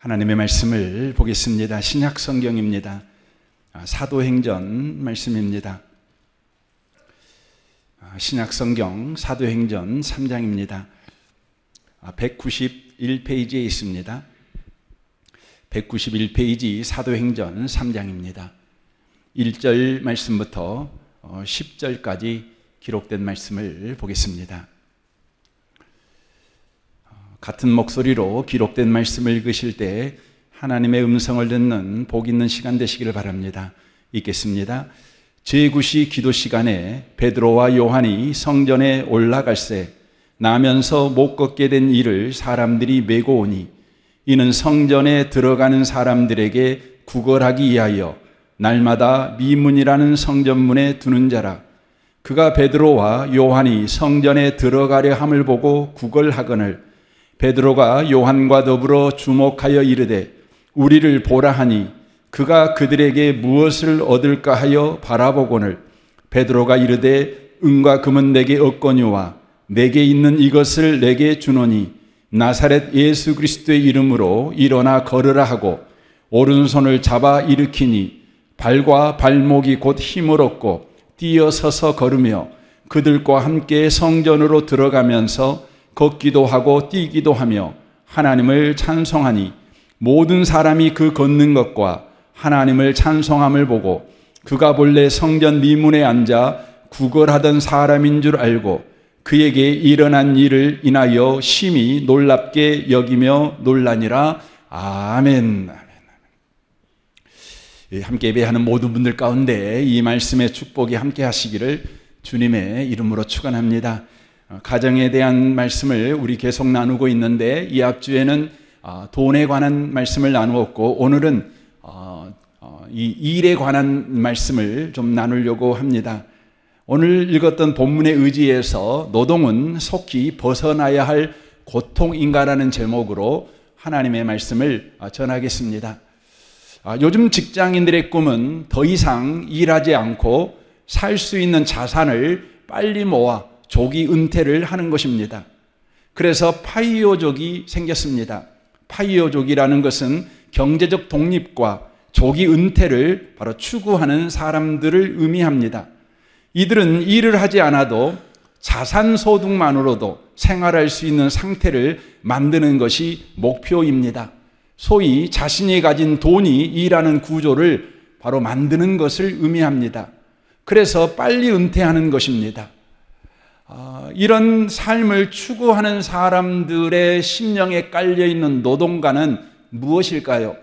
하나님의 말씀을 보겠습니다. 신약 성경입니다. 사도행전 말씀입니다. 신약 성경 사도행전 3장입니다. 191페이지에 있습니다. 191페이지 사도행전 3장입니다. 1절 말씀부터 10절까지 기록된 말씀을 보겠습니다. 같은 목소리로 기록된 말씀을 읽으실 때 하나님의 음성을 듣는 복 있는 시간 되시기를 바랍니다. 읽겠습니다. 제9시 기도 시간에 베드로와 요한이 성전에 올라갈새 나면서 못 걷게 된 이를 사람들이 메고 오니 이는 성전에 들어가는 사람들에게 구걸하기 위하여 날마다 미문이라는 성전문에 두는 자라. 그가 베드로와 요한이 성전에 들어가려 함을 보고 구걸하거늘 베드로가 요한과 더불어 주목하여 이르되 우리를 보라 하니 그가 그들에게 무엇을 얻을까 하여 바라보거늘 베드로가 이르되 은과 금은 내게 없거니와 내게 있는 이것을 내게 주노니 나사렛 예수 그리스도의 이름으로 일어나 걸으라 하고 오른손을 잡아 일으키니 발과 발목이 곧 힘을 얻고 뛰어서서 걸으며 그들과 함께 성전으로 들어가면서 걷기도 하고 뛰기도 하며 하나님을 찬송하니 모든 사람이 그 걷는 것과 하나님을 찬송함을 보고 그가 본래 성전 미문에 앉아 구걸하던 사람인 줄 알고 그에게 일어난 일을 인하여 심히 놀랍게 여기며 놀라니라. 아멘. 함께 예배하는 모든 분들 가운데 이 말씀의 축복이 함께 하시기를 주님의 이름으로 축원합니다. 가정에 대한 말씀을 우리 계속 나누고 있는데 이 앞주에는 돈에 관한 말씀을 나누었고 오늘은 이 일에 관한 말씀을 좀 나누려고 합니다. 오늘 읽었던 본문의 의지에서 노동은 속히 벗어나야 할 고통인가라는 제목으로 하나님의 말씀을 전하겠습니다. 요즘 직장인들의 꿈은 더 이상 일하지 않고 살 수 있는 자산을 빨리 모아 조기 은퇴를 하는 것입니다. 그래서 파이어족이 생겼습니다. 파이어족이라는 것은 경제적 독립과 조기 은퇴를 바로 추구하는 사람들을 의미합니다. 이들은 일을 하지 않아도 자산 소득만으로도 생활할 수 있는 상태를 만드는 것이 목표입니다. 소위 자신이 가진 돈이 일하는 구조를 바로 만드는 것을 의미합니다. 그래서 빨리 은퇴하는 것입니다. 이런 삶을 추구하는 사람들의 심령에 깔려있는 노동가는 무엇일까요?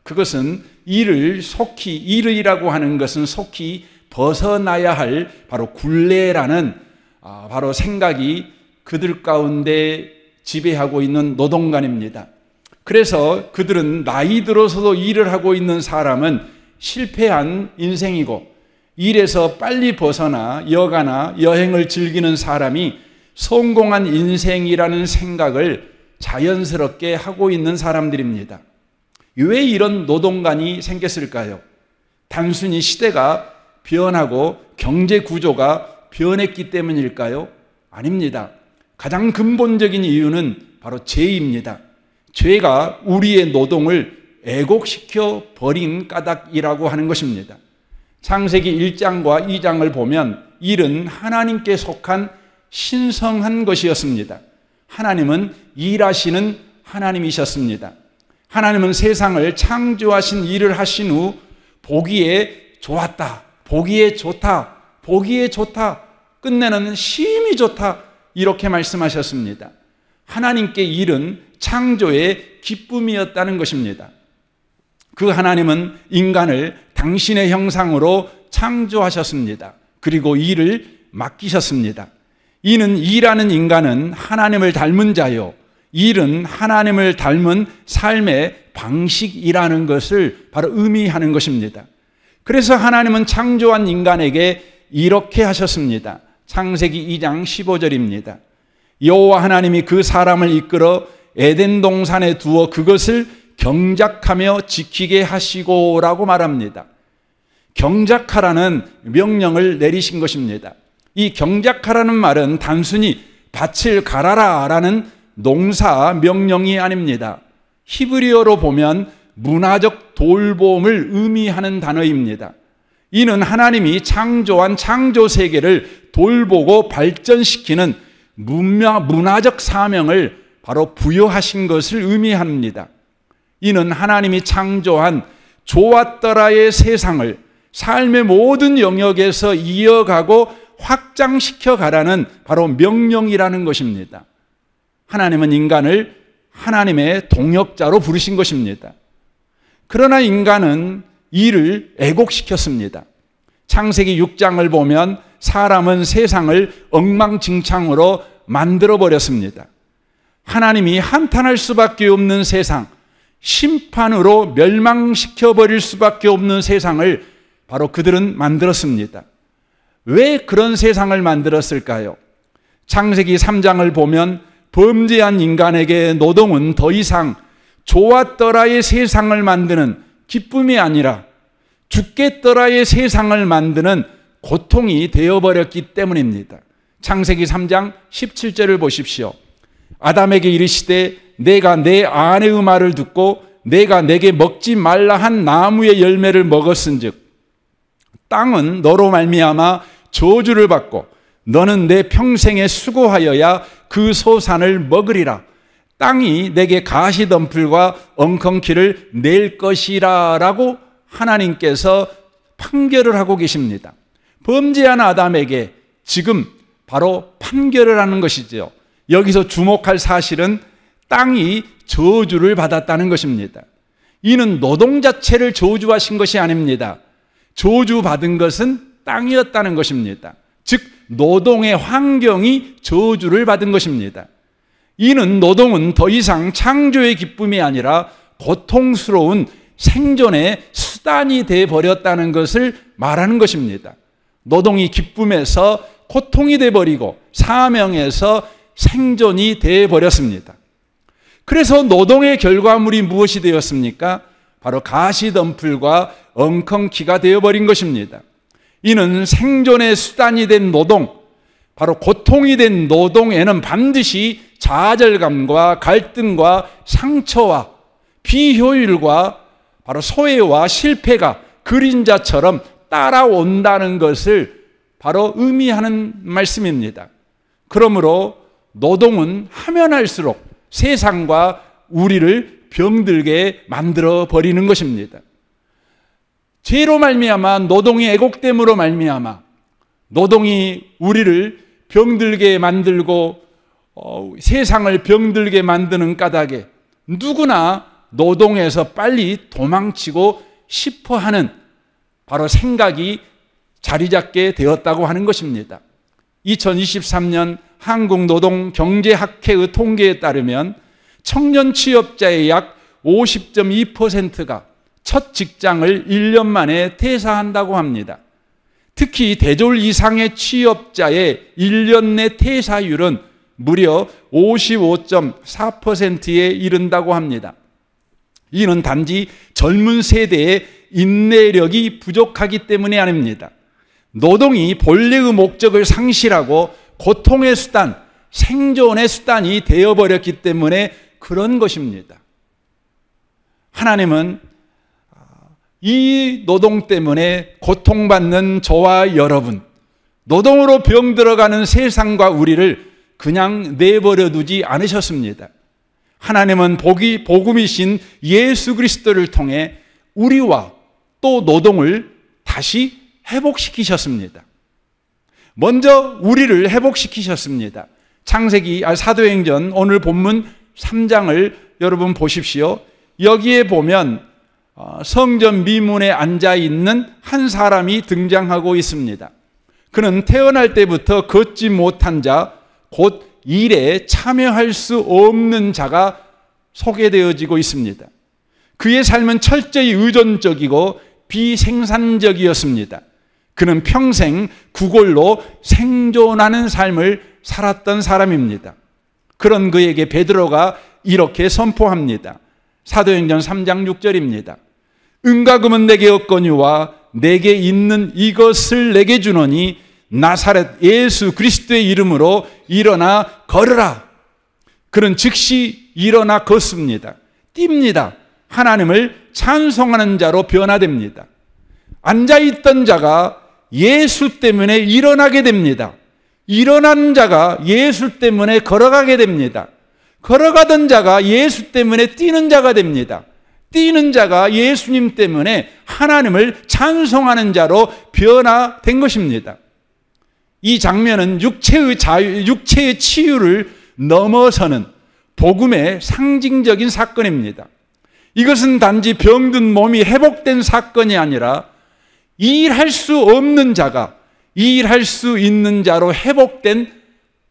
그것은 일이라고 하는 것은 속히 벗어나야 할 바로 굴레라는 바로 생각이 그들 가운데 지배하고 있는 노동간입니다. 그래서 그들은 나이 들어서도 일을 하고 있는 사람은 실패한 인생이고 일에서 빨리 벗어나 여가나 여행을 즐기는 사람이 성공한 인생이라는 생각을 자연스럽게 하고 있는 사람들입니다. 왜 이런 노동간이 생겼을까요? 단순히 시대가 변하고 경제 구조가 변했기 때문일까요? 아닙니다. 가장 근본적인 이유는 바로 죄입니다. 죄가 우리의 노동을 애곡시켜 버린 까닭이라고 하는 것입니다. 창세기 1장과 2장을 보면 일은 하나님께 속한 신성한 것이었습니다. 하나님은 일하시는 하나님이셨습니다. 하나님은 세상을 창조하신 일을 하신 후 보기에 좋았다, 보기에 좋다, 보기에 좋다, 끝내는 심히 좋다 이렇게 말씀하셨습니다. 하나님께 일은 창조의 기쁨이었다는 것입니다. 그 하나님은 인간을 당신의 형상으로 창조하셨습니다. 그리고 일을 맡기셨습니다. 이는 일하는 인간은 하나님을 닮은 자요, 일은 하나님을 닮은 삶의 방식이라는 것을 바로 의미하는 것입니다. 그래서 하나님은 창조한 인간에게 이렇게 하셨습니다. 창세기 2장 15절입니다. 여호와 하나님이 그 사람을 이끌어 에덴 동산에 두어 그것을 경작하며 지키게 하시고라고 말합니다. 경작하라는 명령을 내리신 것입니다. 이 경작하라는 말은 단순히 밭을 갈아라 라는 농사 명령이 아닙니다. 히브리어로 보면 문화적 돌봄을 의미하는 단어입니다. 이는 하나님이 창조한 창조 세계를 돌보고 발전시키는 문화적 사명을 바로 부여하신 것을 의미합니다. 이는 하나님이 창조한 좋았더라의 세상을 삶의 모든 영역에서 이어가고 확장시켜 가라는 바로 명령이라는 것입니다. 하나님은 인간을 하나님의 동역자로 부르신 것입니다. 그러나 인간은 이를 애곡시켰습니다. 창세기 6장을 보면 사람은 세상을 엉망진창으로 만들어버렸습니다. 하나님이 한탄할 수밖에 없는 세상, 심판으로 멸망시켜버릴 수밖에 없는 세상을 바로 그들은 만들었습니다. 왜 그런 세상을 만들었을까요? 창세기 3장을 보면 범죄한 인간에게 노동은 더 이상 좋았더라의 세상을 만드는 기쁨이 아니라 죽겠더라의 세상을 만드는 고통이 되어버렸기 때문입니다. 창세기 3장 17절을 보십시오. 아담에게 이르시되 내가 내 아내의 말을 듣고 내가 내게 먹지 말라 한 나무의 열매를 먹었은즉 땅은 너로 말미암아 저주를 받고 너는 내 평생에 수고하여야 그 소산을 먹으리라. 땅이 내게 가시덤불과 엉겅퀴를 낼 것이라 라고 하나님께서 판결을 하고 계십니다. 범죄한 아담에게 지금 바로 판결을 하는 것이죠. 여기서 주목할 사실은 땅이 저주를 받았다는 것입니다. 이는 노동 자체를 저주하신 것이 아닙니다. 저주받은 것은 땅이었다는 것입니다. 즉 노동의 환경이 저주를 받은 것입니다. 이는 노동은 더 이상 창조의 기쁨이 아니라 고통스러운 생존의 수단이 되어버렸다는 것을 말하는 것입니다. 노동이 기쁨에서 고통이 되어버리고 사명에서 생존이 되어버렸습니다. 그래서 노동의 결과물이 무엇이 되었습니까? 바로 가시덤불과 엉겅퀴가 되어버린 것입니다. 이는 생존의 수단이 된 노동, 바로 고통이 된 노동에는 반드시 좌절감과 갈등과 상처와 비효율과 바로 소외와 실패가 그림자처럼 따라온다는 것을 바로 의미하는 말씀입니다. 그러므로 노동은 하면 할수록 세상과 우리를 병들게 만들어 버리는 것입니다. 죄로 말미암아 노동이 애곡됨으로 말미암아 노동이 우리를 병들게 만들고 세상을 병들게 만드는 까닭에 누구나 노동에서 빨리 도망치고 싶어하는 바로 생각이 자리 잡게 되었다고 하는 것입니다. 2023년 한국노동경제학회의 통계에 따르면 청년 취업자의 약 50.2%가 첫 직장을 1년 만에 퇴사한다고 합니다. 특히 대졸 이상의 취업자의 1년 내 퇴사율은 무려 55.4%에 이른다고 합니다. 이는 단지 젊은 세대의 인내력이 부족하기 때문이 아닙니다. 노동이 본래의 목적을 상실하고 고통의 수단, 생존의 수단이 되어버렸기 때문에 그런 것입니다. 하나님은 이 노동 때문에 고통받는 저와 여러분, 노동으로 병들어가는 세상과 우리를 그냥 내버려 두지 않으셨습니다. 하나님은 복음이신 예수 그리스도를 통해 우리와 또 노동을 다시 회복시키셨습니다. 먼저 우리를 회복시키셨습니다. 사도행전 오늘 본문 3장을 여러분 보십시오. 여기에 보면 성전 미문에 앉아있는 한 사람이 등장하고 있습니다. 그는 태어날 때부터 걷지 못한 자, 곧 일에 참여할 수 없는 자가 소개되어지고 있습니다. 그의 삶은 철저히 의존적이고 비생산적이었습니다. 그는 평생 구걸로 생존하는 삶을 살았던 사람입니다. 그런 그에게 베드로가 이렇게 선포합니다. 사도행전 3장 6절입니다. 은과 금은 내게 없거니와 내게 있는 이것을 내게 주노니 나사렛 예수 그리스도의 이름으로 일어나 걸으라. 그는 즉시 일어나 걷습니다. 뜁니다. 하나님을 찬송하는 자로 변화됩니다. 앉아있던 자가 예수 때문에 일어나게 됩니다. 일어난 자가 예수 때문에 걸어가게 됩니다. 걸어가던 자가 예수 때문에 뛰는 자가 됩니다. 뛰는 자가 예수님 때문에 하나님을 찬송하는 자로 변화된 것입니다. 이 장면은 육체의 치유를 넘어서는 복음의 상징적인 사건입니다. 이것은 단지 병든 몸이 회복된 사건이 아니라 일할 수 없는 자가 일할 수 있는 자로 회복된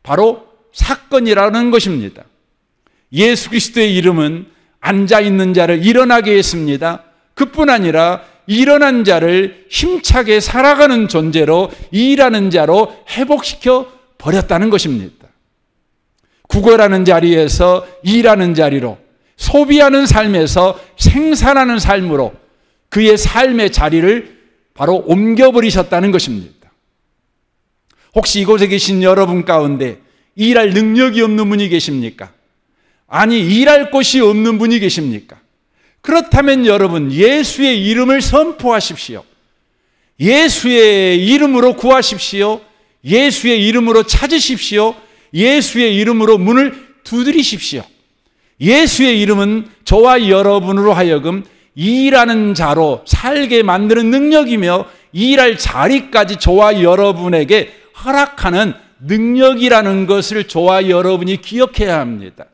바로 사건이라는 것입니다. 예수 그리스도의 이름은 앉아있는 자를 일어나게 했습니다. 그뿐 아니라 일어난 자를 힘차게 살아가는 존재로 일하는 자로 회복시켜 버렸다는 것입니다. 구걸하는 자리에서 일하는 자리로, 소비하는 삶에서 생산하는 삶으로 그의 삶의 자리를 바로 옮겨버리셨다는 것입니다. 혹시 이곳에 계신 여러분 가운데 일할 능력이 없는 분이 계십니까? 아니, 일할 곳이 없는 분이 계십니까? 그렇다면 여러분, 예수의 이름을 선포하십시오. 예수의 이름으로 구하십시오. 예수의 이름으로 찾으십시오. 예수의 이름으로 문을 두드리십시오. 예수의 이름은 저와 여러분으로 하여금 일하는 자로 살게 만드는 능력이며 일할 자리까지 저와 여러분에게 허락하는 능력이라는 것을 저와 여러분이 기억해야 합니다.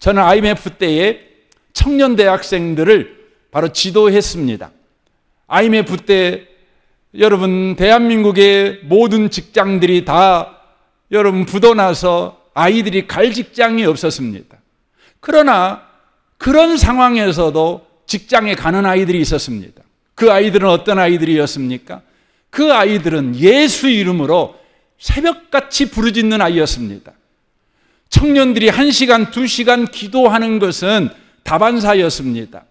저는 IMF 때에 청년 대학생들을 바로 지도했습니다. IMF 때 여러분, 대한민국의 모든 직장들이 다 여러분 부도나서 아이들이 갈 직장이 없었습니다. 그러나 그런 상황에서도 직장에 가는 아이들이 있었습니다. 그 아이들은 어떤 아이들이었습니까? 그 아이들은 예수 이름으로 새벽같이 부르짖는 아이였습니다. 청년들이 1시간, 2시간 기도하는 것은 다반사였습니다.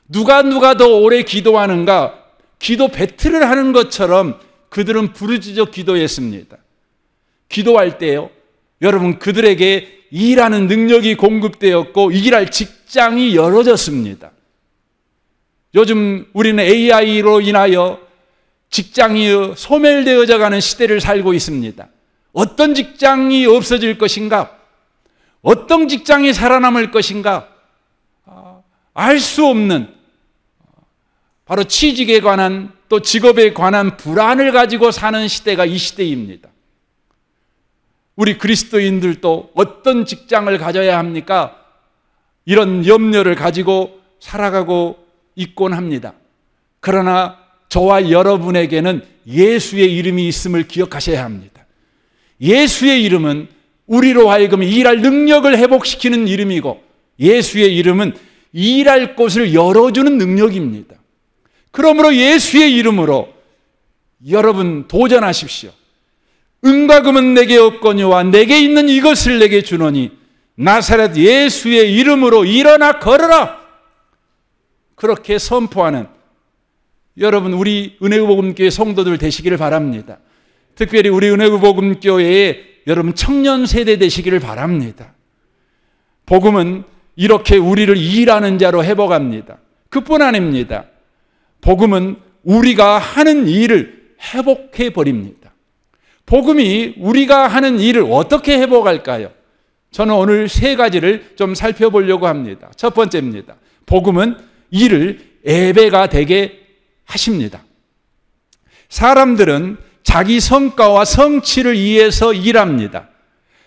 누가 더 오래 기도하는가, 기도 배틀을 하는 것처럼 그들은 부르짖어 기도했습니다. 기도할 때요, 여러분, 그들에게 일하는 능력이 공급되었고 일할 직장이 열어졌습니다. 요즘 우리는 AI로 인하여 직장이 소멸되어져 가는 시대를 살고 있습니다. 어떤 직장이 없어질 것인가? 어떤 직장이 살아남을 것인가? 알 수 없는 바로 취직에 관한 또 직업에 관한 불안을 가지고 사는 시대가 이 시대입니다. 우리 그리스도인들도 어떤 직장을 가져야 합니까? 이런 염려를 가지고 살아가고 있곤 합니다. 그러나 저와 여러분에게는 예수의 이름이 있음을 기억하셔야 합니다. 예수의 이름은 우리로 하여금 일할 능력을 회복시키는 이름이고, 예수의 이름은 일할 곳을 열어주는 능력입니다. 그러므로 예수의 이름으로 여러분 도전하십시오. 은과 금은 내게 없거니와 내게 있는 이것을 내게 주노니 나사렛 예수의 이름으로 일어나 걸어라. 그렇게 선포하는 여러분, 우리 은혜구복음교회 성도들 되시기를 바랍니다. 특별히 우리 은혜구복음교회의 여러분 청년 세대 되시기를 바랍니다. 복음은 이렇게 우리를 일하는 자로 회복합니다. 그뿐 아닙니다. 복음은 우리가 하는 일을 회복해 버립니다. 복음이 우리가 하는 일을 어떻게 회복할까요? 저는 오늘 3가지를 좀 살펴보려고 합니다. 첫 번째입니다. 복음은 일을 예배가 되게 하십니다. 사람들은 자기 성과와 성취를 위해서 일합니다.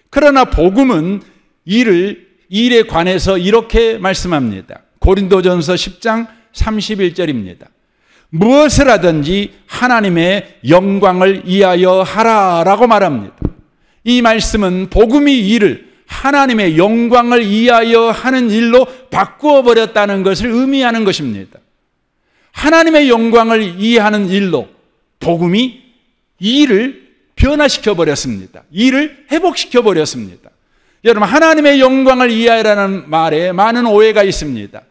그러나 복음은 일에 관해서 이렇게 말씀합니다. 고린도전서 10장 31절입니다. 무엇을 하든지 하나님의 영광을 위하여 하라라고 말합니다. 이 말씀은 복음이 일을 하나님의 영광을 위하여 하는 일로 바꾸어 버렸다는 것을 의미하는 것입니다. 하나님의 영광을 위하는 일로 복음이 일을 변화시켜 버렸습니다. 일을 회복시켜 버렸습니다. 여러분, 하나님의 영광을 위하여라는 말에 많은 오해가 있습니다.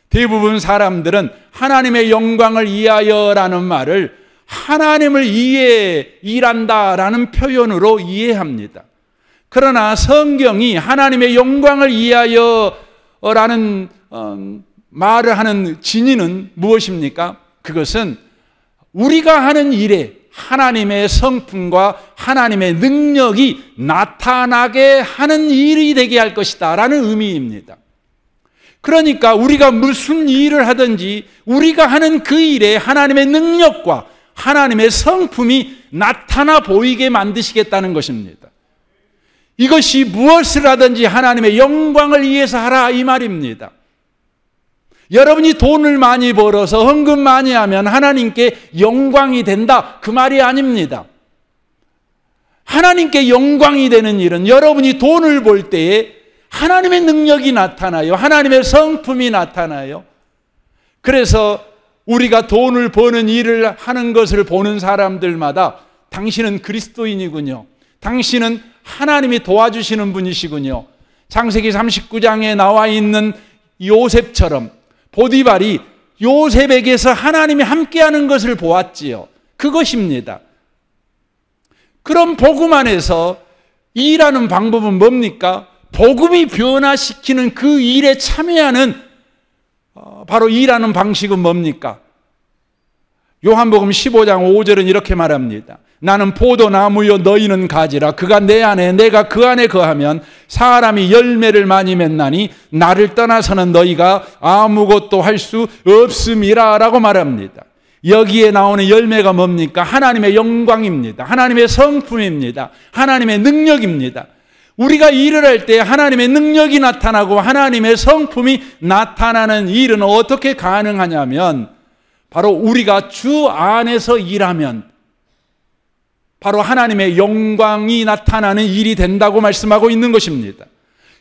대부분 사람들은 하나님의 영광을 위하여라는 말을 하나님을 위해 일한다라는 표현으로 이해합니다. 그러나 성경이 하나님의 영광을 위하여라는 말을 하는 진위는 무엇입니까? 그것은 우리가 하는 일에 하나님의 성품과 하나님의 능력이 나타나게 하는 일이 되게 할 것이다 라는 의미입니다. 그러니까 우리가 무슨 일을 하든지 우리가 하는 그 일에 하나님의 능력과 하나님의 성품이 나타나 보이게 만드시겠다는 것입니다. 이것이 무엇을 하든지 하나님의 영광을 위해서 하라 이 말입니다. 여러분이 돈을 많이 벌어서 헌금 많이 하면 하나님께 영광이 된다 그 말이 아닙니다. 하나님께 영광이 되는 일은 여러분이 돈을 벌 때에 하나님의 능력이 나타나요. 하나님의 성품이 나타나요. 그래서 우리가 돈을 버는 일을 하는 것을 보는 사람들마다 당신은 그리스도인이군요. 당신은 하나님이 도와주시는 분이시군요. 창세기 39장에 나와 있는 요셉처럼 보디발이 요셉에게서 하나님이 함께하는 것을 보았지요. 그것입니다. 그럼 복음 안에서 일하는 방법은 뭡니까? 복음이 변화시키는 그 일에 참여하는 바로 일하는 방식은 뭡니까? 요한복음 15장 5절은 이렇게 말합니다. 나는 포도나무요 너희는 가지라. 그가 내 안에 내가 그 안에 거하면 사람이 열매를 많이 맺나니 나를 떠나서는 너희가 아무것도 할 수 없음이라 라고 말합니다. 여기에 나오는 열매가 뭡니까? 하나님의 영광입니다. 하나님의 성품입니다. 하나님의 능력입니다. 우리가 일을 할 때 하나님의 능력이 나타나고 하나님의 성품이 나타나는 일은 어떻게 가능하냐면 바로 우리가 주 안에서 일하면 바로 하나님의 영광이 나타나는 일이 된다고 말씀하고 있는 것입니다.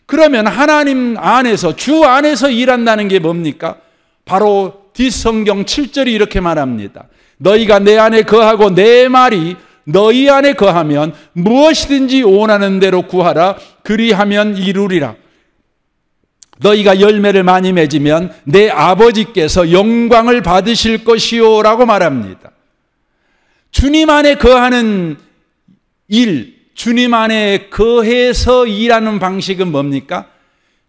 그러면 하나님 안에서 주 안에서 일한다는 게 뭡니까? 바로 뒷성경 7절이 이렇게 말합니다. 너희가 내 안에 거하고 내 말이 너희 안에 거하면 무엇이든지 원하는 대로 구하라. 그리하면 이루리라. 너희가 열매를 많이 맺으면 내 아버지께서 영광을 받으실 것이요 라고 말합니다. 주님 안에 거하는 일, 주님 안에 거해서 일하는 방식은 뭡니까?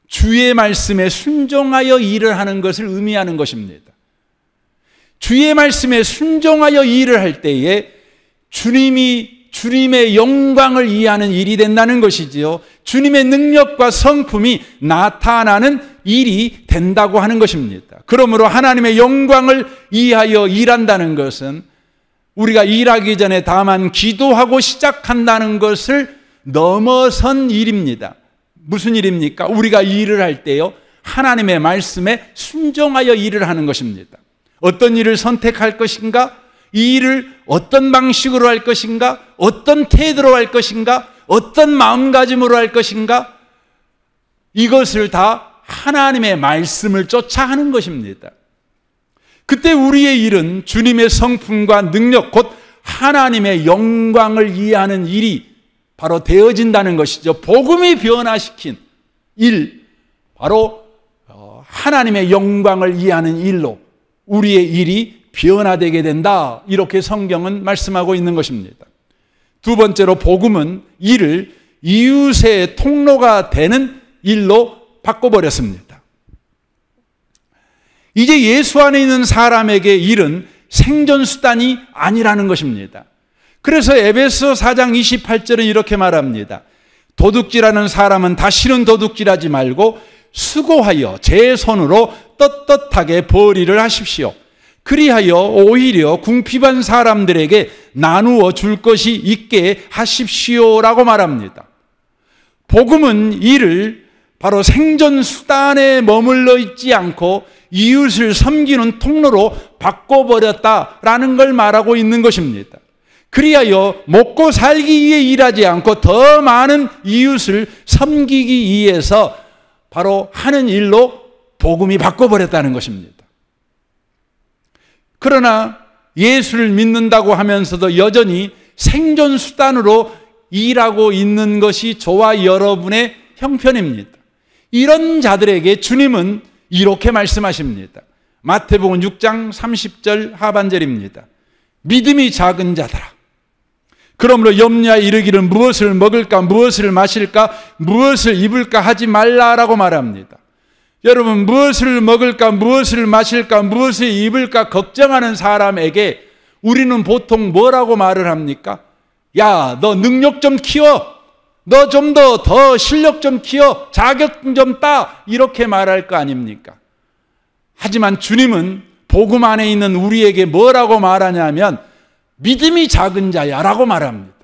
주의 말씀에 순종하여 일을 하는 것을 의미하는 것입니다. 주의 말씀에 순종하여 일을 할 때에 주님의 영광을 이해하는 일이 된다는 것이지요. 주님의 능력과 성품이 나타나는 일이 된다고 하는 것입니다. 그러므로 하나님의 영광을 이해하여 일한다는 것은 우리가 일하기 전에 다만 기도하고 시작한다는 것을 넘어선 일입니다. 무슨 일입니까? 우리가 일을 할 때요, 하나님의 말씀에 순종하여 일을 하는 것입니다. 어떤 일을 선택할 것인가? 이 일을 어떤 방식으로 할 것인가? 어떤 태도로 할 것인가? 어떤 마음가짐으로 할 것인가? 이것을 다 하나님의 말씀을 쫓아 하는 것입니다. 그때 우리의 일은 주님의 성품과 능력, 곧 하나님의 영광을 이해하는 일이 바로 되어진다는 것이죠. 복음이 변화시킨 일, 바로 하나님의 영광을 이해하는 일로 우리의 일이 변화되게 된다. 이렇게 성경은 말씀하고 있는 것입니다. 두 번째로 복음은 일을 이웃의 통로가 되는 일로 바꿔버렸습니다. 이제 예수 안에 있는 사람에게 일은 생존수단이 아니라는 것입니다. 그래서 에베소 4장 28절은 이렇게 말합니다. 도둑질하는 사람은 다시는 도둑질하지 말고 수고하여 제 손으로 떳떳하게 벌이를 하십시오. 그리하여 오히려 궁핍한 사람들에게 나누어 줄 것이 있게 하십시오라고 말합니다. 복음은 이를 바로 생존수단에 머물러 있지 않고 이웃을 섬기는 통로로 바꿔버렸다라는 걸 말하고 있는 것입니다. 그리하여 먹고 살기 위해 일하지 않고 더 많은 이웃을 섬기기 위해서 바로 하는 일로 복음이 바꿔버렸다는 것입니다. 그러나 예수를 믿는다고 하면서도 여전히 생존수단으로 일하고 있는 것이 저와 여러분의 형편입니다. 이런 자들에게 주님은 이렇게 말씀하십니다. 마태복음 6장 30절 하반절입니다. 믿음이 작은 자들아, 그러므로 염려하여 이르기를 무엇을 먹을까 무엇을 마실까 무엇을 입을까 하지 말라라고 말합니다. 여러분, 무엇을 먹을까, 무엇을 마실까, 무엇을 입을까 걱정하는 사람에게 우리는 보통 뭐라고 말을 합니까? 야, 너 능력 좀 키워. 너 좀 더 실력 좀 키워. 자격 좀 따. 이렇게 말할 거 아닙니까? 하지만 주님은 복음 안에 있는 우리에게 뭐라고 말하냐면 믿음이 작은 자야 라고 말합니다.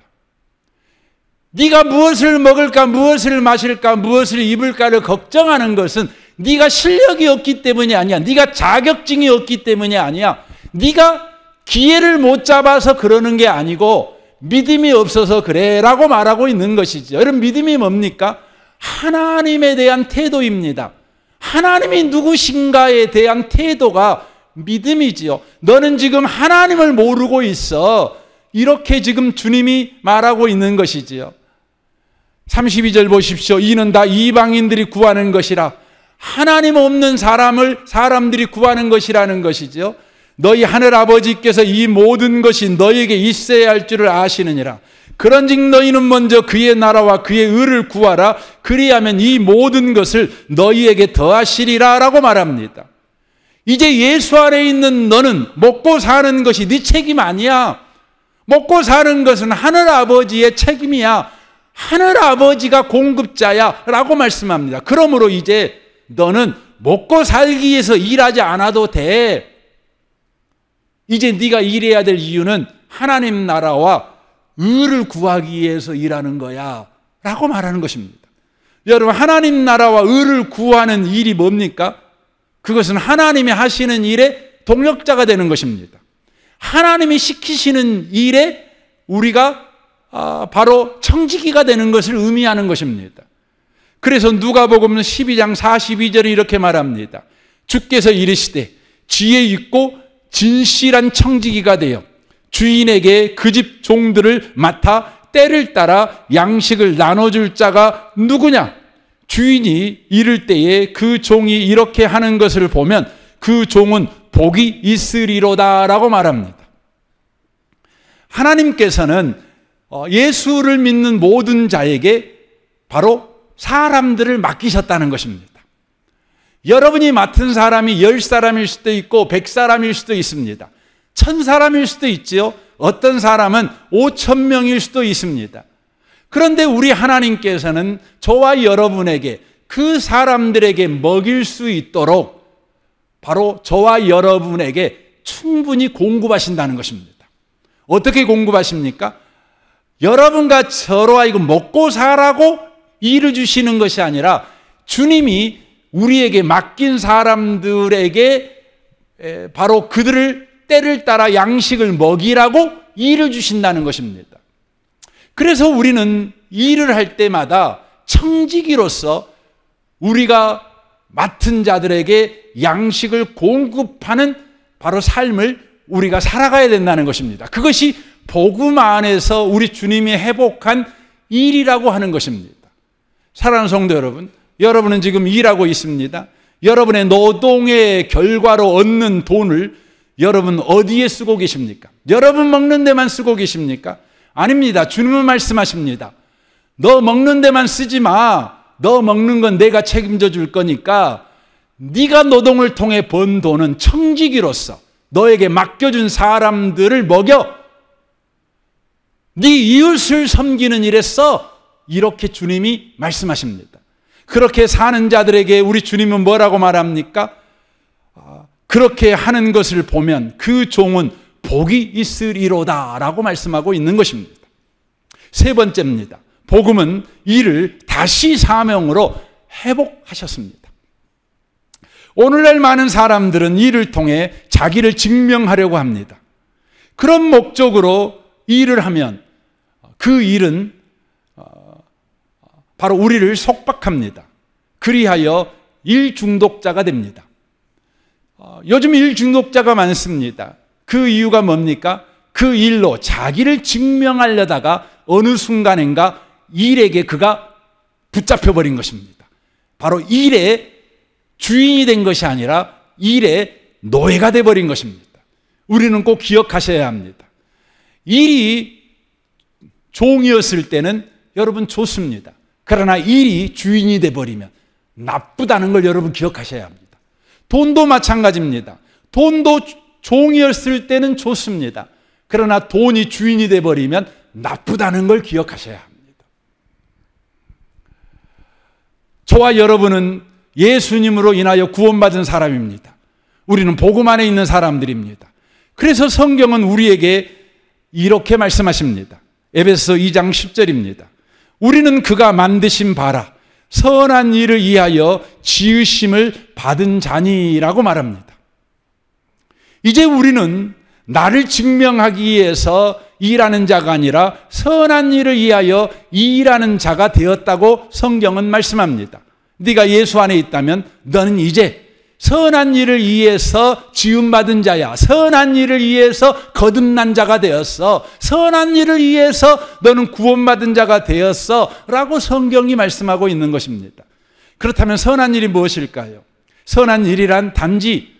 네가 무엇을 먹을까, 무엇을 마실까, 무엇을 입을까를 걱정하는 것은 네가 실력이 없기 때문이 아니야. 네가 자격증이 없기 때문이 아니야. 네가 기회를 못 잡아서 그러는 게 아니고 믿음이 없어서 그래 라고 말하고 있는 것이죠. 여러분, 믿음이 뭡니까? 하나님에 대한 태도입니다. 하나님이 누구신가에 대한 태도가 믿음이지요. 너는 지금 하나님을 모르고 있어. 이렇게 지금 주님이 말하고 있는 것이지요. 32절 보십시오. 이는 다 이방인들이 구하는 것이라. 하나님 없는 사람들이 구하는 것이라는 것이죠. 너희 하늘 아버지께서 이 모든 것이 너희에게 있어야 할 줄을 아시느니라. 그런즉 너희는 먼저 그의 나라와 그의 의를 구하라. 그리하면 이 모든 것을 너희에게 더하시리라 라고 말합니다. 이제 예수 안에 있는 너는 먹고 사는 것이 네 책임 아니야. 먹고 사는 것은 하늘 아버지의 책임이야. 하늘 아버지가 공급자야 라고 말씀합니다. 그러므로 이제 너는 먹고 살기 위해서 일하지 않아도 돼. 이제 네가 일해야 될 이유는 하나님 나라와 의를 구하기 위해서 일하는 거야 라고 말하는 것입니다. 여러분, 하나님 나라와 의를 구하는 일이 뭡니까? 그것은 하나님이 하시는 일의 동력자가 되는 것입니다. 하나님이 시키시는 일에 우리가 바로 청지기가 되는 것을 의미하는 것입니다. 그래서 누가복음 12장 42절에 이렇게 말합니다. 주께서 이르시되 지혜 있고 진실한 청지기가 되어 주인에게 그 집 종들을 맡아 때를 따라 양식을 나눠줄 자가 누구냐? 주인이 이를 때에 그 종이 이렇게 하는 것을 보면 그 종은 복이 있으리로다 라고 말합니다. 하나님께서는 예수를 믿는 모든 자에게 바로 사람들을 맡기셨다는 것입니다. 여러분이 맡은 사람이 10사람일 수도 있고 100사람일 수도 있습니다. 1000사람일 수도 있지요. 어떤 사람은 5,000명일 수도 있습니다. 그런데 우리 하나님께서는 저와 여러분에게 그 사람들에게 먹일 수 있도록 바로 저와 여러분에게 충분히 공급하신다는 것입니다. 어떻게 공급하십니까? 여러분과 저로 하여금 먹고 사라고 일을 주시는 것이 아니라 주님이 우리에게 맡긴 사람들에게 바로 그들을 때를 따라 양식을 먹이라고 일을 주신다는 것입니다. 그래서 우리는 일을 할 때마다 청지기로서 우리가 맡은 자들에게 양식을 공급하는 바로 삶을 우리가 살아가야 된다는 것입니다. 그것이 복음 안에서 우리 주님이 회복한 일이라고 하는 것입니다. 사랑하는 성도 여러분, 여러분은 지금 일하고 있습니다. 여러분의 노동의 결과로 얻는 돈을 여러분 어디에 쓰고 계십니까? 여러분 먹는 데만 쓰고 계십니까? 아닙니다. 주님은 말씀하십니다. 너 먹는 데만 쓰지 마. 너 먹는 건 내가 책임져 줄 거니까 네가 노동을 통해 번 돈은 청지기로서 너에게 맡겨준 사람들을 먹여. 네 이웃을 섬기는 일에 써. 이렇게 주님이 말씀하십니다. 그렇게 사는 자들에게 우리 주님은 뭐라고 말합니까? 그렇게 하는 것을 보면 그 종은 복이 있으리로다 라고 말씀하고 있는 것입니다. 세 번째입니다. 복음은 일을 다시 사명으로 회복하셨습니다. 오늘날 많은 사람들은 일을 통해 자기를 증명하려고 합니다. 그런 목적으로 일을 하면 그 일은 바로 우리를 속박합니다. 그리하여 일 중독자가 됩니다. 요즘 일 중독자가 많습니다. 그 이유가 뭡니까? 그 일로 자기를 증명하려다가 어느 순간인가 일에게 그가 붙잡혀버린 것입니다. 바로 일의 주인이 된 것이 아니라 일의 노예가 되어버린 것입니다. 우리는 꼭 기억하셔야 합니다. 일이 종이었을 때는 여러분 좋습니다. 그러나 일이 주인이 되어버리면 나쁘다는 걸 여러분 기억하셔야 합니다. 돈도 마찬가지입니다. 돈도 종이었을 때는 좋습니다. 그러나 돈이 주인이 돼버리면 나쁘다는 걸 기억하셔야 합니다. 저와 여러분은 예수님으로 인하여 구원받은 사람입니다. 우리는 복음 안에 있는 사람들입니다. 그래서 성경은 우리에게 이렇게 말씀하십니다. 에베소 2장 10절입니다. 우리는 그가 만드신 바라 선한 일을 위하여 지으심을 받은 자니라고 말합니다. 이제 우리는 나를 증명하기 위해서 일하는 자가 아니라 선한 일을 위하여 일하는 자가 되었다고 성경은 말씀합니다. 네가 예수 안에 있다면 너는 이제 선한 일을 위해서 지음받은 자야. 선한 일을 위해서 거듭난 자가 되었어. 선한 일을 위해서 너는 구원받은 자가 되었어 라고 성경이 말씀하고 있는 것입니다. 그렇다면 선한 일이 무엇일까요? 선한 일이란 단지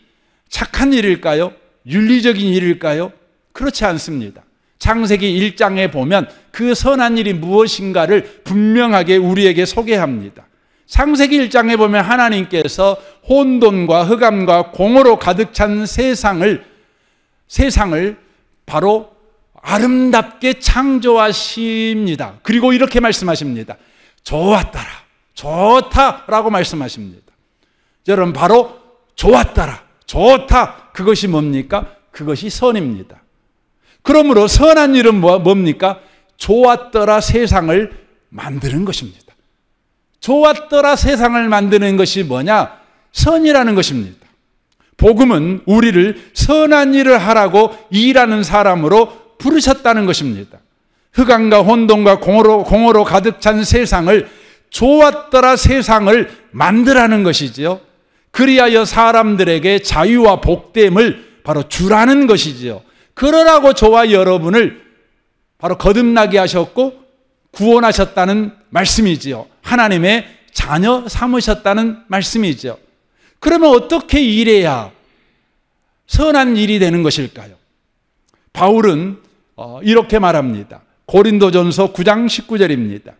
착한 일일까요? 윤리적인 일일까요? 그렇지 않습니다. 창세기 1장에 보면 그 선한 일이 무엇인가를 분명하게 우리에게 소개합니다. 창세기 1장에 보면 하나님께서 혼돈과 흑암과 공허로 가득 찬 세상을 바로 아름답게 창조하십니다. 그리고 이렇게 말씀하십니다. 좋았더라, 좋다라고 말씀하십니다. 여러분, 바로 좋았더라, 좋다, 그것이 뭡니까? 그것이 선입니다. 그러므로 선한 일은 뭡니까? 좋았더라 세상을 만드는 것입니다. 좋았더라 세상을 만드는 것이 뭐냐? 선이라는 것입니다. 복음은 우리를 선한 일을 하라고 일하는 사람으로 부르셨다는 것입니다. 흑암과 혼돈과 공허로 가득 찬 세상을 좋았더라 세상을 만드라는 것이지요. 그리하여 사람들에게 자유와 복됨을 바로 주라는 것이지요. 그러라고 저와 여러분을 바로 거듭나게 하셨고 구원하셨다는 말씀이지요. 하나님의 자녀 삼으셨다는 말씀이죠. 그러면 어떻게 일해야 선한 일이 되는 것일까요? 바울은 이렇게 말합니다. 고린도전서 9장 19절입니다.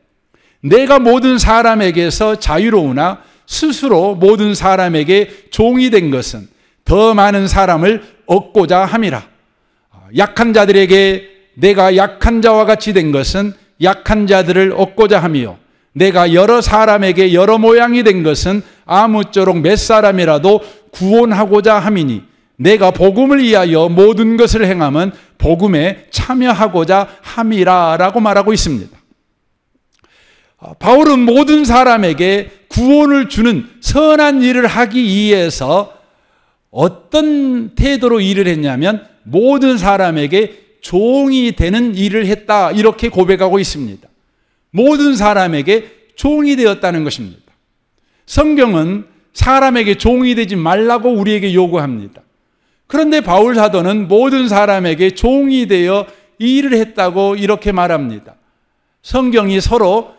내가 모든 사람에게서 자유로우나 스스로 모든 사람에게 종이 된 것은 더 많은 사람을 얻고자 함이라. 약한 자들에게 내가 약한 자와 같이 된 것은 약한 자들을 얻고자 함이요. 내가 여러 사람에게 여러 모양이 된 것은 아무쪼록 몇 사람이라도 구원하고자 함이니 내가 복음을 위하여 모든 것을 행함은 복음에 참여하고자 함이라 라고 말하고 있습니다. 바울은 모든 사람에게 구원을 주는 선한 일을 하기 위해서 어떤 태도로 일을 했냐면 모든 사람에게 종이 되는 일을 했다, 이렇게 고백하고 있습니다. 모든 사람에게 종이 되었다는 것입니다. 성경은 사람에게 종이 되지 말라고 우리에게 요구합니다. 그런데 바울 사도는 모든 사람에게 종이 되어 일을 했다고 이렇게 말합니다. 성경이 서로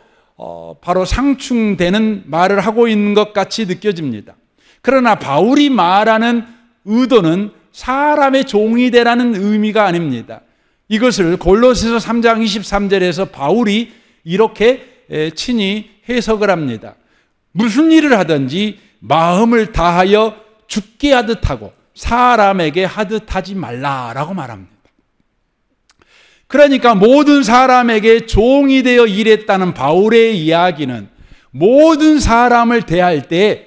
바로 상충되는 말을 하고 있는 것 같이 느껴집니다. 그러나 바울이 말하는 의도는 사람의 종이 되라는 의미가 아닙니다. 이것을 골로새서 3장 23절에서 바울이 이렇게 친히 해석을 합니다. 무슨 일을 하든지 마음을 다하여 죽게 하듯 하고 사람에게 하듯 하지 말라라고 말합니다. 그러니까 모든 사람에게 종이 되어 일했다는 바울의 이야기는 모든 사람을 대할 때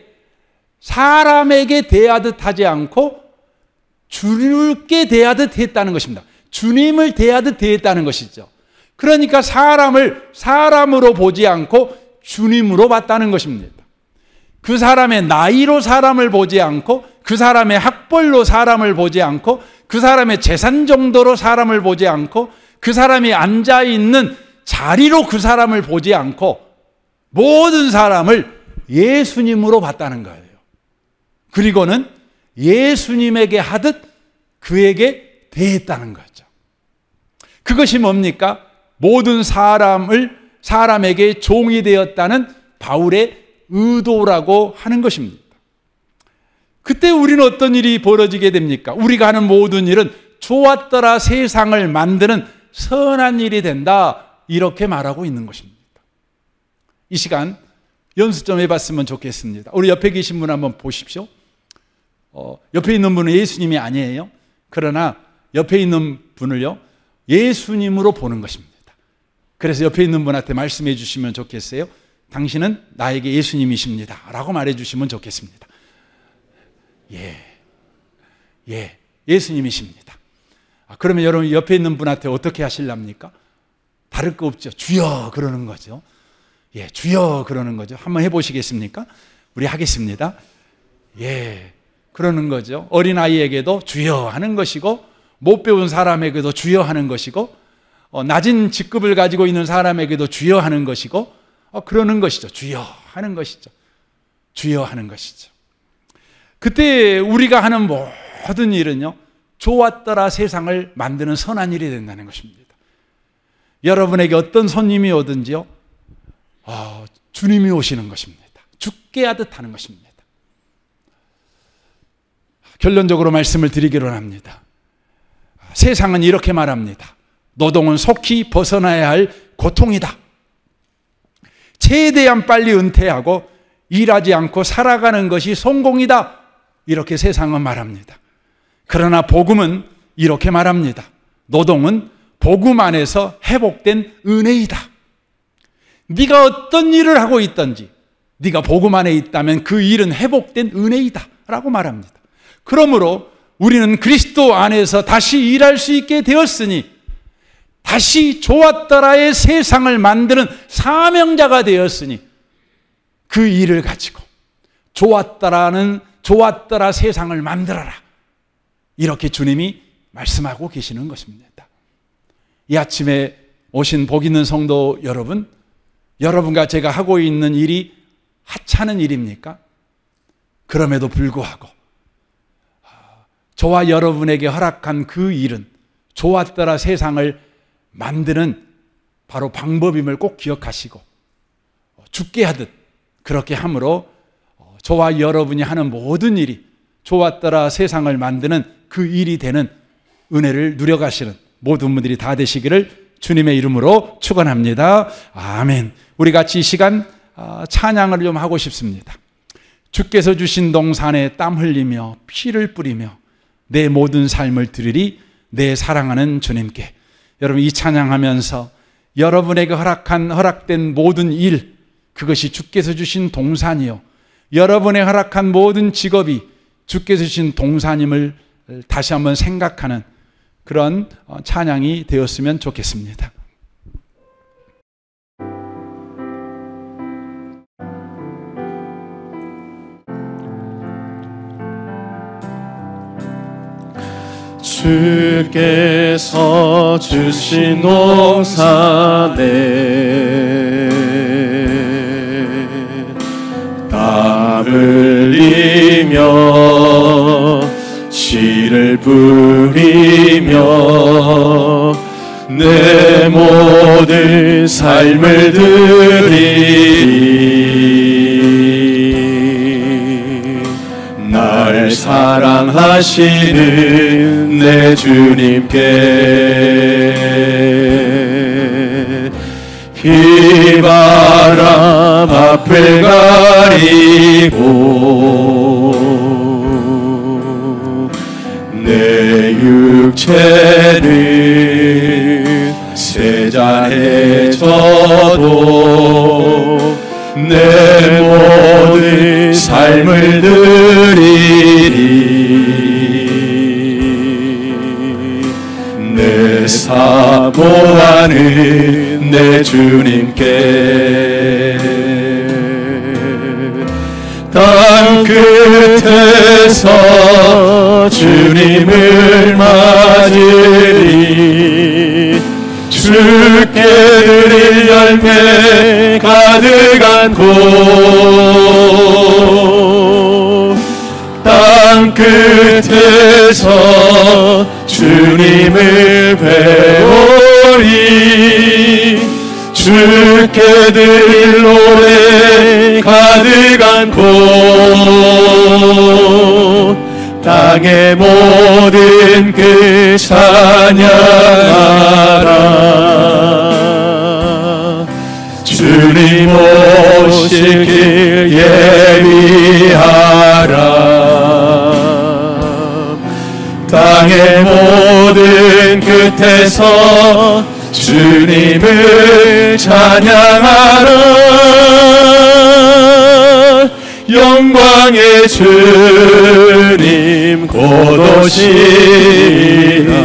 사람에게 대하듯 하지 않고 주님께 대하듯 했다는 것입니다. 주님을 대하듯 대했다는 것이죠. 그러니까 사람을 사람으로 보지 않고 주님으로 봤다는 것입니다. 그 사람의 나이로 사람을 보지 않고 그 사람의 학벌로 사람을 보지 않고 그 사람의 재산 정도로 사람을 보지 않고 그 사람이 앉아있는 자리로 그 사람을 보지 않고 모든 사람을 예수님으로 봤다는 거예요. 그리고는 예수님에게 하듯 그에게 대했다는 거죠. 그것이 뭡니까? 모든 사람에게 종이 되었다는 바울의 의도라고 하는 것입니다. 그때 우리는 어떤 일이 벌어지게 됩니까? 우리가 하는 모든 일은 좋았더라 세상을 만드는 선한 일이 된다, 이렇게 말하고 있는 것입니다. 이 시간 연습 좀 해봤으면 좋겠습니다. 우리 옆에 계신 분 한번 보십시오. 옆에 있는 분은 예수님이 아니에요. 그러나 옆에 있는 분을요, 예수님으로 보는 것입니다. 그래서 옆에 있는 분한테 말씀해 주시면 좋겠어요. 당신은 나에게 예수님이십니다 라고 말해 주시면 좋겠습니다. 예수님이십니다. 그러면 여러분 옆에 있는 분한테 어떻게 하실랍니까? 다를 거 없죠. 주여 그러는 거죠. 주여 그러는 거죠. 한번 해보시겠습니까? 우리 하겠습니다. 그러는 거죠. 어린아이에게도 주여 하는 것이고, 못 배운 사람에게도 주여 하는 것이고, 낮은 직급을 가지고 있는 사람에게도 주여 하는 것이고, 그러는 것이죠. 주여 하는 것이죠. 주여 하는 것이죠. 그때 우리가 하는 모든 일은요, 좋았더라 세상을 만드는 선한 일이 된다는 것입니다. 여러분에게 어떤 손님이 오든지요, 주님이 오시는 것입니다. 죽게 하듯 하는 것입니다. 결론적으로 말씀을 드리기로 합니다. 세상은 이렇게 말합니다. 노동은 속히 벗어나야 할 고통이다. 최대한 빨리 은퇴하고 일하지 않고 살아가는 것이 성공이다. 이렇게 세상은 말합니다. 그러나 복음은 이렇게 말합니다. 노동은 복음 안에서 회복된 은혜이다. 네가 어떤 일을 하고 있든지 네가 복음 안에 있다면 그 일은 회복된 은혜이다 라고 말합니다. 그러므로 우리는 그리스도 안에서 다시 일할 수 있게 되었으니 다시 좋았더라의 세상을 만드는 사명자가 되었으니 그 일을 가지고 좋았더라 세상을 만들어라. 이렇게 주님이 말씀하고 계시는 것입니다. 이 아침에 오신 복 있는 성도 여러분, 여러분과 제가 하고 있는 일이 하찮은 일입니까? 그럼에도 불구하고 저와 여러분에게 허락한 그 일은 좋았더라 세상을 만드는 바로 방법임을 꼭 기억하시고 죽게 하듯 그렇게 함으로 저와 여러분이 하는 모든 일이 좋았더라 세상을 만드는 그 일이 되는 은혜를 누려가시는 모든 분들이 다 되시기를 주님의 이름으로 축원합니다. 아멘. 우리 같이 이 시간 찬양을 좀 하고 싶습니다. 주께서 주신 동산에 땀 흘리며 피를 뿌리며 내 모든 삶을 드리리 내 사랑하는 주님께. 여러분 이 찬양하면서 여러분에게 허락된 모든 일, 그것이 주께서 주신 동산이요, 여러분의 허락한 모든 직업이 주께서 주신 동산임을 다시 한번 생각하는 그런 찬양이 되었으면 좋겠습니다. 주께서 주신 동산에 땀 흘리며 씨를 뿌리며 내 모든 삶을 드리리. 날 사랑하시는 내 주님께 비바람 앞을 가리고 내 육체는 세잔해져도 내 모든 삶을 드리리. 내 사모하는 내 주님께 땅 끝에서 주님을 맞으리. 주께 드릴 열매 가득한 곳 땅 끝에서 주님을 배우리. 주께 드릴 노래 가득한 곳 땅의 모든 끝 찬양하라. 주 주님 오실 길 예비하라. 땅의 모든 끝에서 주님을 찬양하라. 영광의 주님 곧 오시리라.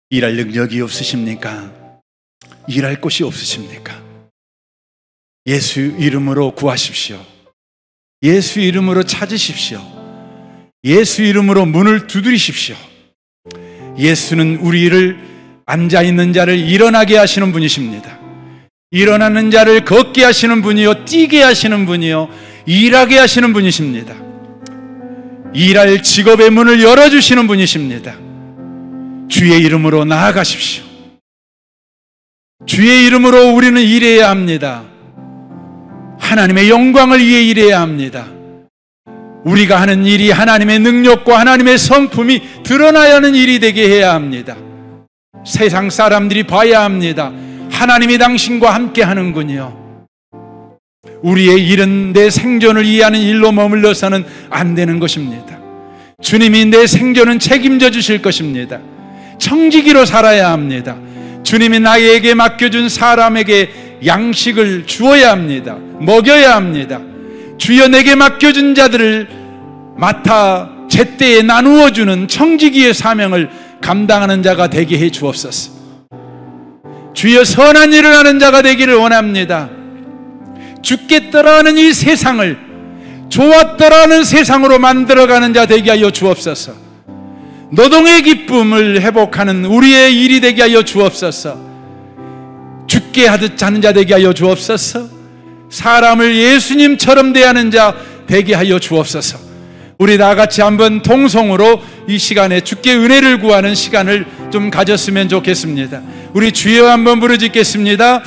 일할 능력이 없으십니까? 일할 곳이 없으십니까? 예수 이름으로 구하십시오. 예수 이름으로 찾으십시오. 예수 이름으로 문을 두드리십시오. 예수는 우리를 앉아있는 자를 일어나게 하시는 분이십니다. 일어나는 자를 걷게 하시는 분이요, 뛰게 하시는 분이요, 일하게 하시는 분이십니다. 일할 직업의 문을 열어주시는 분이십니다. 주의 이름으로 나아가십시오. 주의 이름으로 우리는 일해야 합니다. 하나님의 영광을 위해 일해야 합니다. 우리가 하는 일이 하나님의 능력과 하나님의 성품이 드러나야 하는 일이 되게 해야 합니다. 세상 사람들이 봐야 합니다. 하나님이 당신과 함께 하는군요. 우리의 일은 내 생존을 이해하는 일로 머물러서는 안 되는 것입니다. 주님이 내 생존은 책임져 주실 것입니다. 청지기로 살아야 합니다. 주님이 나에게 맡겨준 사람에게 양식을 주어야 합니다. 먹여야 합니다. 주여 내게 맡겨준 자들을 맡아 제때에 나누어 주는 청지기의 사명을 감당하는 자가 되게 해 주옵소서. 주여 선한 일을 하는 자가 되기를 원합니다. 죽겠더라는 이 세상을 좋았더라는 세상으로 만들어가는 자 되게 하여 주옵소서. 노동의 기쁨을 회복하는 우리의 일이 되게 하여 주옵소서. 죽게 하듯 자는 자 되게 하여 주옵소서. 사람을 예수님처럼 대하는 자 되게 하여 주옵소서. 우리 다 같이 한번 통성으로 이 시간에 주께 은혜를 구하는 시간을 좀 가졌으면 좋겠습니다. 우리 주여 한번 부르짖겠습니다.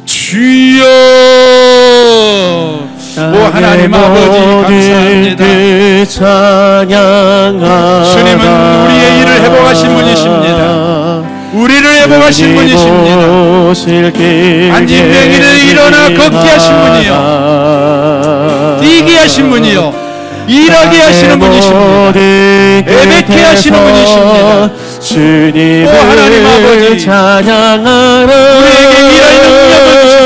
주여. 오 하나님 아버지 감사합니다. 주님은 우리의 일을 회복하신 분이십니다. 우리를 회복하신 분이십니다. 앉은 병인을 일어나 걷게 하신 분이요, 뛰게 하신 분이요, 일하게 하시는 분이십니다. 애백케 하시는 분이십니다. 오 하나님 아버지, 우리에게 일할 능력을 주십시오.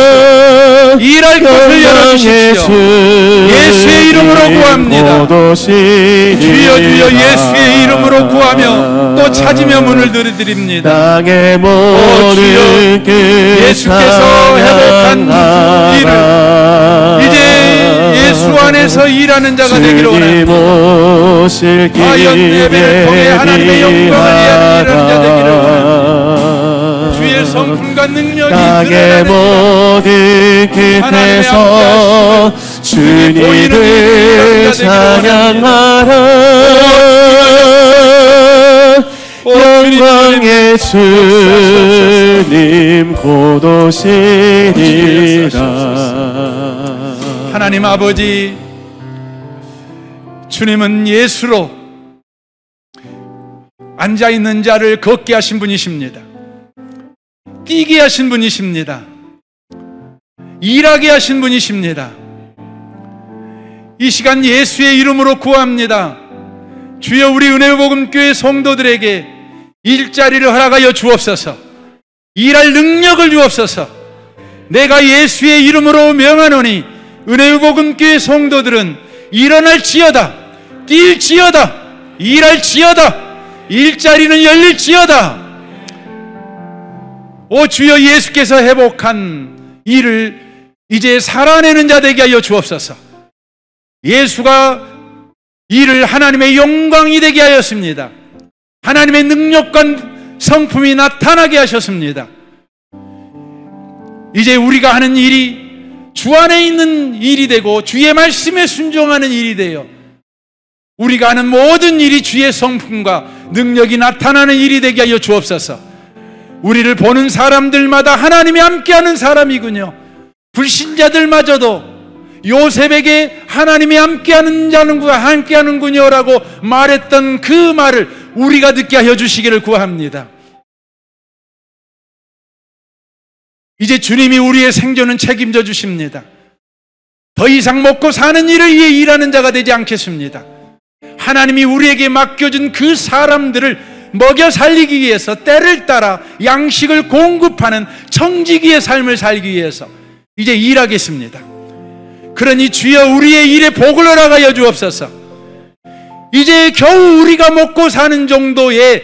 일할 것을 열어주십시오. 예수의 이름으로 구합니다. 주여 주여 예수의 이름으로 구하며 또 찾으며 문을 들이드립니다. 오 주여, 예수께서 회복한 일을 이제 예수 안에서 일하는 자가 되기를 원합니다. 과연 예배를 통해 하나님의 영광을 위하여 일하는 자 되기를 원합니다. 주의 성품과 능력이 드러나는 끝에서 주님을 찬양하라. 영광의 주님 곧 오시리라. 하나님 아버지, 주님은 예수로 앉아있는 자를 걷게 하신 분이십니다. 뛰게 하신 분이십니다. 일하게 하신 분이십니다. 이 시간 예수의 이름으로 구합니다. 주여 우리 은혜복음교회 성도들에게 일자리를 허락하여 주옵소서. 일할 능력을 주옵소서. 내가 예수의 이름으로 명하노니 은혜복음교회 성도들은 일어날지어다, 뛸지어다, 일할지어다, 일자리는 열릴지어다. 오 주여, 예수께서 회복한 일을 이제 살아내는 자 되게 하여 주옵소서. 예수가 일을 하나님의 영광이 되게 하였습니다. 하나님의 능력과 성품이 나타나게 하셨습니다. 이제 우리가 하는 일이 주 안에 있는 일이 되고 주의 말씀에 순종하는 일이 되어 우리가 하는 모든 일이 주의 성품과 능력이 나타나는 일이 되게 하여 주옵소서. 우리를 보는 사람들마다 하나님이 함께하는 사람이군요. 불신자들마저도 요셉에게 하나님이 함께하는 자는구나, 함께하는군요 라고 말했던 그 말을 우리가 듣게 하여 주시기를 구합니다. 이제 주님이 우리의 생존은 책임져 주십니다. 더 이상 먹고 사는 일을 위해 일하는 자가 되지 않겠습니다. 하나님이 우리에게 맡겨준 그 사람들을 먹여 살리기 위해서 때를 따라 양식을 공급하는 청지기의 삶을 살기 위해서 이제 일하겠습니다. 그러니 주여 우리의 일에 복을 허락하여 주옵소서. 이제 겨우 우리가 먹고 사는 정도의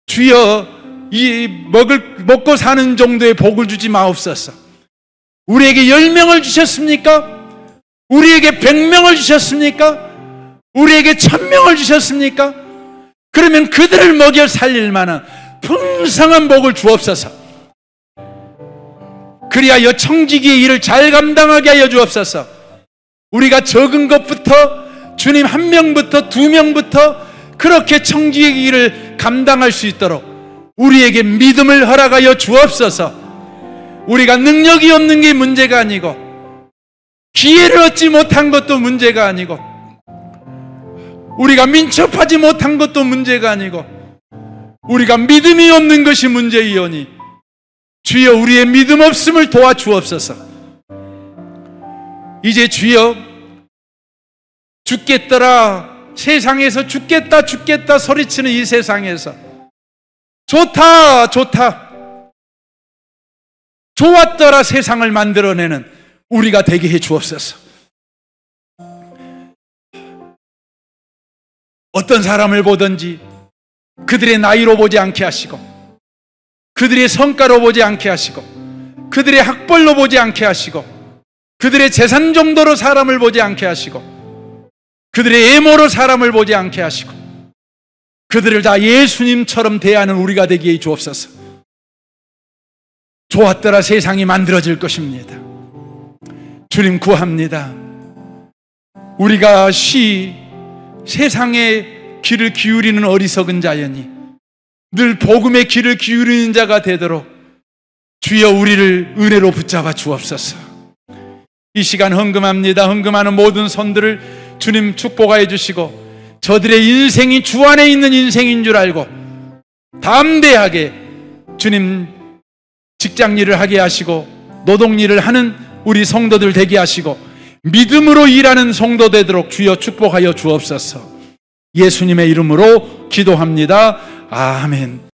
주여 먹고 사는 정도의 복을 주지 마옵소서. 우리에게 10명을 주셨습니까? 우리에게 100명을 주셨습니까? 우리에게 1000명을 주셨습니까? 그러면 그들을 먹여 살릴 만한 풍성한 복을 주옵소서. 그리하여 청지기의 일을 잘 감당하게 하여 주옵소서. 우리가 적은 것부터 주님 1명부터 2명부터 그렇게 청지기의 일을 감당할 수 있도록 우리에게 믿음을 허락하여 주옵소서. 우리가 능력이 없는 게 문제가 아니고 기회를 얻지 못한 것도 문제가 아니고 우리가 민첩하지 못한 것도 문제가 아니고 우리가 믿음이 없는 것이 문제이오니 주여 우리의 믿음 없음을 도와주옵소서. 이제 주여 죽겠더라, 세상에서 죽겠다 죽겠다 소리치는 이 세상에서 좋다 좋다 좋았더라 세상을 만들어내는 우리가 되게 해 주옵소서. 어떤 사람을 보든지 그들의 나이로 보지 않게 하시고 그들의 성과로 보지 않게 하시고 그들의 학벌로 보지 않게 하시고 그들의 재산 정도로 사람을 보지 않게 하시고 그들의 외모로 사람을 보지 않게 하시고 그들을 다 예수님처럼 대하는 우리가 되게 해 주옵소서. 좋았더라 세상이 만들어질 것입니다. 주님 구합니다. 우리가 세상에 귀를 기울이는 어리석은 자연이 늘 복음의 귀를 기울이는 자가 되도록 주여 우리를 은혜로 붙잡아 주옵소서. 이 시간 헌금합니다. 헌금하는 모든 손들을 주님 축복하여 주시고 저들의 인생이 주 안에 있는 인생인 줄 알고 담대하게 주님 직장 일을 하게 하시고 노동 일을 하는 우리 성도들 되게 하시고 믿음으로 일하는 성도 되도록 주여 축복하여 주옵소서. 예수님의 이름으로 기도합니다. 아멘.